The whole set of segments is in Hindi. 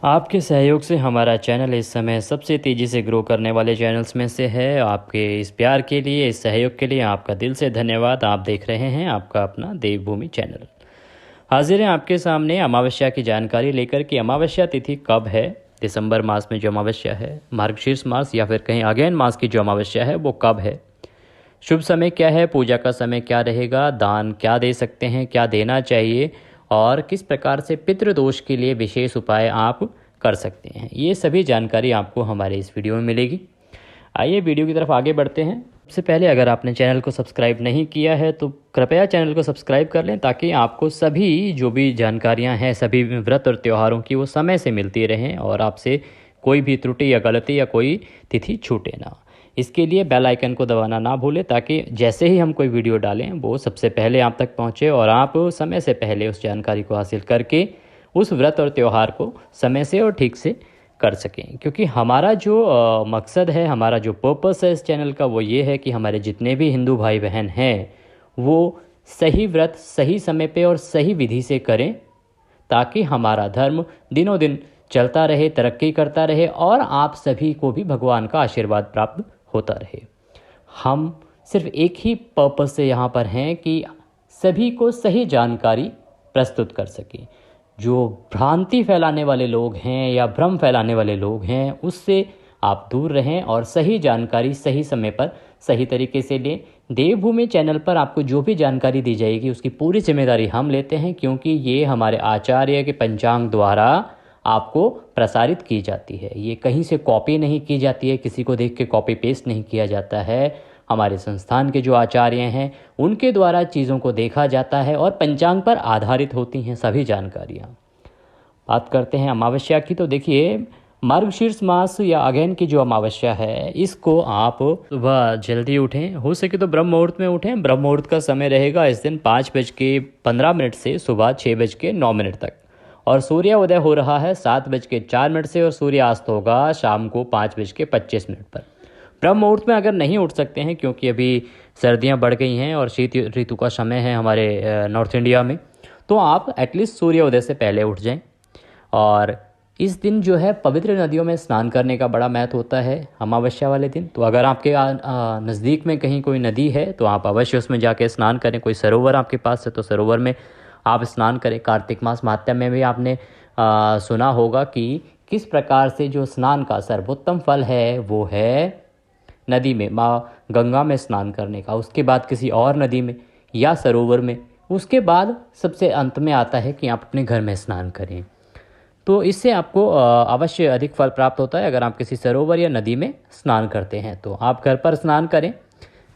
आपके सहयोग से हमारा चैनल इस समय सबसे तेज़ी से ग्रो करने वाले चैनल्स में से है। आपके इस प्यार के लिए, इस सहयोग के लिए आपका दिल से धन्यवाद। आप देख रहे हैं आपका अपना देवभूमि चैनल। हाजिर हैं आपके सामने अमावस्या की जानकारी लेकर कि अमावस्या तिथि कब है। दिसंबर मास में जो अमावस्या है, मार्गशीर्ष मास या फिर कहीं अगैन मास की जो अमावस्या है वो कब है, शुभ समय क्या है, पूजा का समय क्या रहेगा, दान क्या दे सकते हैं, क्या देना चाहिए और किस प्रकार से पितृदोष के लिए विशेष उपाय आप कर सकते हैं, ये सभी जानकारी आपको हमारे इस वीडियो में मिलेगी। आइए वीडियो की तरफ आगे बढ़ते हैं। सबसे पहले अगर आपने चैनल को सब्सक्राइब नहीं किया है तो कृपया चैनल को सब्सक्राइब कर लें, ताकि आपको सभी जो भी जानकारियां हैं सभी व्रत और त्योहारों की वो समय से मिलती रहें और आपसे कोई भी त्रुटि या गलती या कोई तिथि छूटे ना। इसके लिए बेल आइकन को दबाना ना भूलें, ताकि जैसे ही हम कोई वीडियो डालें वो सबसे पहले आप तक पहुंचे और आप समय से पहले उस जानकारी को हासिल करके उस व्रत और त्यौहार को समय से और ठीक से कर सकें। क्योंकि हमारा जो मकसद है, हमारा जो पर्पस है इस चैनल का, वो ये है कि हमारे जितने भी हिंदू भाई बहन हैं वो सही व्रत सही समय पे और सही विधि से करें, ताकि हमारा धर्म दिनों दिन चलता रहे, तरक्की करता रहे और आप सभी को भी भगवान का आशीर्वाद प्राप्त होता रहे। हम सिर्फ एक ही पर्पस से यहाँ पर हैं कि सभी को सही जानकारी प्रस्तुत कर सकें। जो भ्रांति फैलाने वाले लोग हैं या भ्रम फैलाने वाले लोग हैं उससे आप दूर रहें और सही जानकारी सही समय पर सही तरीके से लें। देवभूमि चैनल पर आपको जो भी जानकारी दी जाएगी उसकी पूरी जिम्मेदारी हम लेते हैं, क्योंकि ये हमारे आचार्य के पंचांग द्वारा आपको प्रसारित की जाती है। ये कहीं से कॉपी नहीं की जाती है, किसी को देख के कॉपी पेस्ट नहीं किया जाता है। हमारे संस्थान के जो आचार्य हैं उनके द्वारा चीज़ों को देखा जाता है और पंचांग पर आधारित होती हैं सभी जानकारियाँ। बात करते हैं अमावस्या की, तो देखिए मार्गशीर्ष मास या अगैन की जो अमावस्या है इसको आप सुबह जल्दी उठें, हो सके तो ब्रह्म मुहूर्त में उठें। ब्रह्म मुहूर्त का समय रहेगा इस दिन 5:15 से सुबह 6:09 तक, और सूर्य उदय हो रहा है 7:04 से और सूर्यास्त होगा शाम को 5:25 पर। ब्रह्म मुहूर्त में अगर नहीं उठ सकते हैं, क्योंकि अभी सर्दियां बढ़ गई हैं और शीत ऋतु का समय है हमारे नॉर्थ इंडिया में, तो आप एटलीस्ट सूर्य उदय से पहले उठ जाएं। और इस दिन जो है पवित्र नदियों में स्नान करने का बड़ा महत्व होता है अमावस्या वाले दिन। तो अगर आपके नज़दीक में कहीं कोई नदी है तो आप अवश्य उसमें जाके स्नान करें। कोई सरोवर आपके पास है तो सरोवर में आप स्नान करें। कार्तिक मास महात्म्य में भी आपने सुना होगा कि किस प्रकार से जो स्नान का सर्वोत्तम फल है वो है नदी में, माँ गंगा में स्नान करने का, उसके बाद किसी और नदी में या सरोवर में, उसके बाद सबसे अंत में आता है कि आप अपने घर में स्नान करें। तो इससे आपको अवश्य अधिक फल प्राप्त होता है अगर आप किसी सरोवर या नदी में स्नान करते हैं। तो आप घर पर स्नान करें।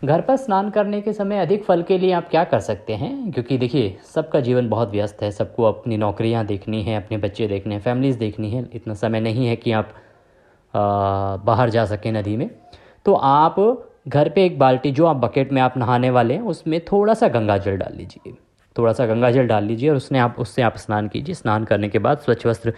घर पर स्नान करने के समय अधिक फल के लिए आप क्या कर सकते हैं, क्योंकि देखिए सबका जीवन बहुत व्यस्त है, सबको अपनी नौकरियां देखनी है, अपने बच्चे देखने हैं, फैमिलीज़ देखनी है, इतना समय नहीं है कि आप बाहर जा सकें नदी में। तो आप घर पे एक बाल्टी, जो आप बकेट में आप नहाने वाले हैं उसमें थोड़ा सा गंगा जल डाल लीजिए, थोड़ा सा गंगा जल डाल लीजिए और उससे आप स्नान कीजिए। स्नान करने के बाद स्वच्छ वस्त्र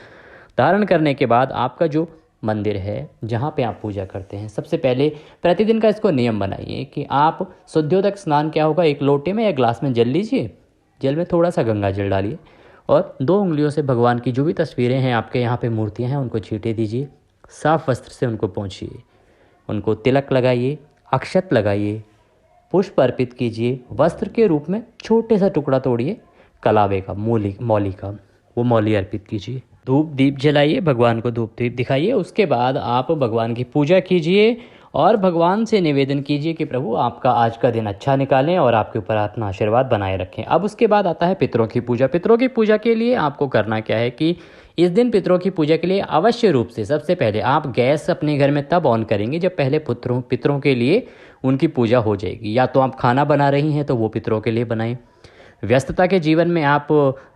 धारण करने के बाद आपका जो मंदिर है जहाँ पे आप पूजा करते हैं, सबसे पहले प्रतिदिन का इसको नियम बनाइए कि आप शुद्धियोदक स्नान क्या होगा, एक लोटे में या ग्लास में जल लीजिए, जल में थोड़ा सा गंगा जल डालिए और 2 उंगलियों से भगवान की जो भी तस्वीरें हैं आपके यहाँ पे मूर्तियाँ हैं उनको छींटे दीजिए। साफ वस्त्र से उनको पोंछिए, उनको तिलक लगाइए, अक्षत लगाइए, पुष्प अर्पित कीजिए। वस्त्र के रूप में छोटे सा टुकड़ा तोड़िए कलावे का, मौली का, वो मौली अर्पित कीजिए। धूप दीप जलाइए, भगवान को धूप दीप दिखाइए। उसके बाद आप भगवान की पूजा कीजिए और भगवान से निवेदन कीजिए कि प्रभु आपका आज का दिन अच्छा निकालें और आपके ऊपर अपना आशीर्वाद बनाए रखें। अब उसके बाद आता है पितरों की पूजा। पितरों की पूजा के लिए आपको करना क्या है कि इस दिन पितरों की पूजा के लिए अवश्य रूप से सबसे पहले आप गैस अपने घर में तब ऑन करेंगे जब पहले पितरों के लिए उनकी पूजा हो जाएगी। या तो आप खाना बना रही हैं तो वो पितरों के लिए बनाएं। व्यस्तता के जीवन में आप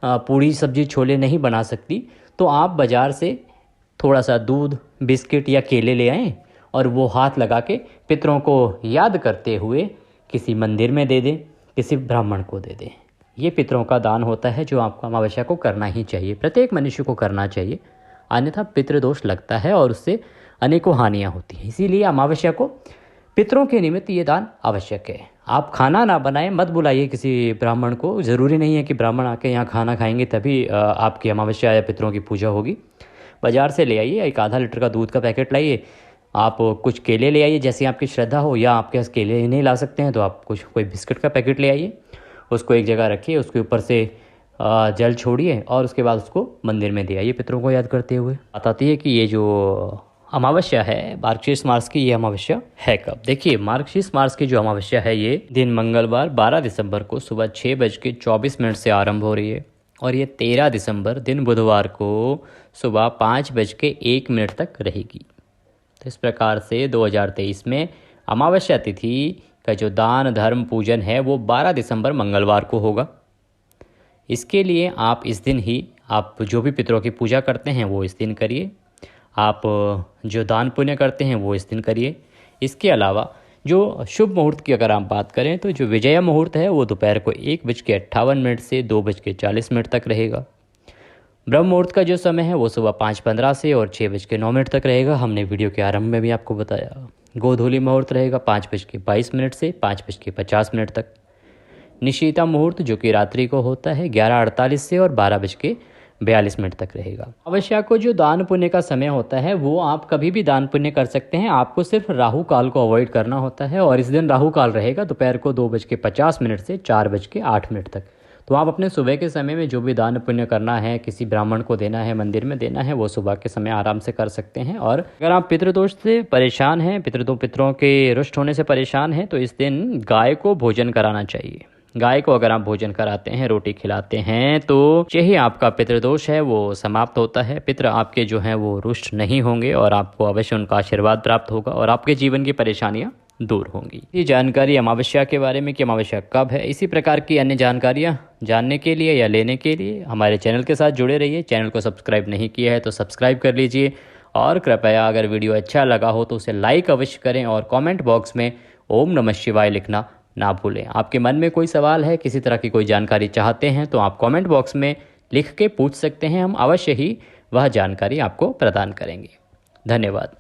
पूड़ी सब्जी छोले नहीं बना सकती तो आप बाज़ार से थोड़ा सा दूध, बिस्किट या केले ले आएँ और वो हाथ लगा के पितरों को याद करते हुए किसी मंदिर में दे दें, किसी ब्राह्मण को दे दें। ये पितरों का दान होता है जो आपको अमावस्या को करना ही चाहिए, प्रत्येक मनुष्य को करना चाहिए, अन्यथा पितृदोष लगता है और उससे अनेकों हानियाँ होती हैं। इसीलिए अमावस्या को पितरों के निमित्त ये दान आवश्यक है। आप खाना ना बनाएं, मत बुलाइए किसी ब्राह्मण को। ज़रूरी नहीं है कि ब्राह्मण आके यहाँ खाना खाएंगे तभी आपकी अमावस्या या पितरों की पूजा होगी। बाज़ार से ले आइए, एक आधा लीटर का दूध का पैकेट लाइए, आप कुछ केले ले आइए जैसी आपकी श्रद्धा हो, या आपके पास केले नहीं ला सकते हैं तो आप कुछ कोई बिस्किट का पैकेट ले आइए, उसको एक जगह रखिए, उसके ऊपर से जल छोड़िए और उसके बाद उसको मंदिर में दे आइए पितरों को याद करते हुए। बात आती है कि ये जो अमावस्या है मार्गशीर्ष मास की, ये अमावस्या है कब। देखिए मार्गशीर्ष मास की जो अमावस्या है ये दिन मंगलवार 12 दिसंबर को सुबह 6:24 से आरंभ हो रही है और ये 13 दिसंबर दिन बुधवार को सुबह 5:01 तक रहेगी। तो इस प्रकार से 2023 में अमावस्या तिथि का जो दान धर्म पूजन है वो 12 दिसंबर मंगलवार को होगा। इसके लिए आप इस दिन ही आप जो भी पितरों की पूजा करते हैं वो इस दिन करिए, आप जो दान पुण्य करते हैं वो इस दिन करिए। इसके अलावा जो शुभ मुहूर्त की अगर आप बात करें तो जो विजया मुहूर्त है वो दोपहर को 1:58 से 2:40 तक रहेगा। ब्रह्म मुहूर्त का जो समय है वो सुबह 5:15 से और 6:09 तक रहेगा, हमने वीडियो के आरंभ में भी आपको बताया। गोधूली मुहूर्त रहेगा 5:22 से 5:50 तक। निशीता मुहूर्त जो कि रात्रि को होता है 11:48 से और 12:42 तक रहेगा। अमावस्या को जो दान पुण्य का समय होता है वो आप कभी भी दान पुण्य कर सकते हैं, आपको सिर्फ राहु काल को अवॉइड करना होता है और इस दिन राहु काल रहेगा दोपहर को 2:50 से 4:08 तक। तो आप अपने सुबह के समय में जो भी दान पुण्य करना है, किसी ब्राह्मण को देना है, मंदिर में देना है, वो सुबह के समय आराम से कर सकते हैं। और अगर आप पितृदोष से परेशान हैं, पितरों के रुष्ट होने से परेशान हैं, तो इस दिन गाय को भोजन कराना चाहिए। गाय को अगर आप भोजन कराते हैं, रोटी खिलाते हैं, तो यही आपका पितृदोष है वो समाप्त होता है। पितृ आपके जो हैं वो रुष्ट नहीं होंगे और आपको अवश्य उनका आशीर्वाद प्राप्त होगा और आपके जीवन की परेशानियाँ दूर होंगी। ये जानकारी अमावस्या के बारे में कि अमावस्या कब है, इसी प्रकार की अन्य जानकारियाँ जानने के लिए या लेने के लिए हमारे चैनल के साथ जुड़े रहिए। चैनल को सब्सक्राइब नहीं किया है तो सब्सक्राइब कर लीजिए और कृपया अगर वीडियो अच्छा लगा हो तो उसे लाइक अवश्य करें और कमेंट बॉक्स में ओम नमः शिवाय लिखना ना भूलें। आपके मन में कोई सवाल है, किसी तरह की कोई जानकारी चाहते हैं तो आप कमेंट बॉक्स में लिख के पूछ सकते हैं, हम अवश्य ही वह जानकारी आपको प्रदान करेंगे। धन्यवाद।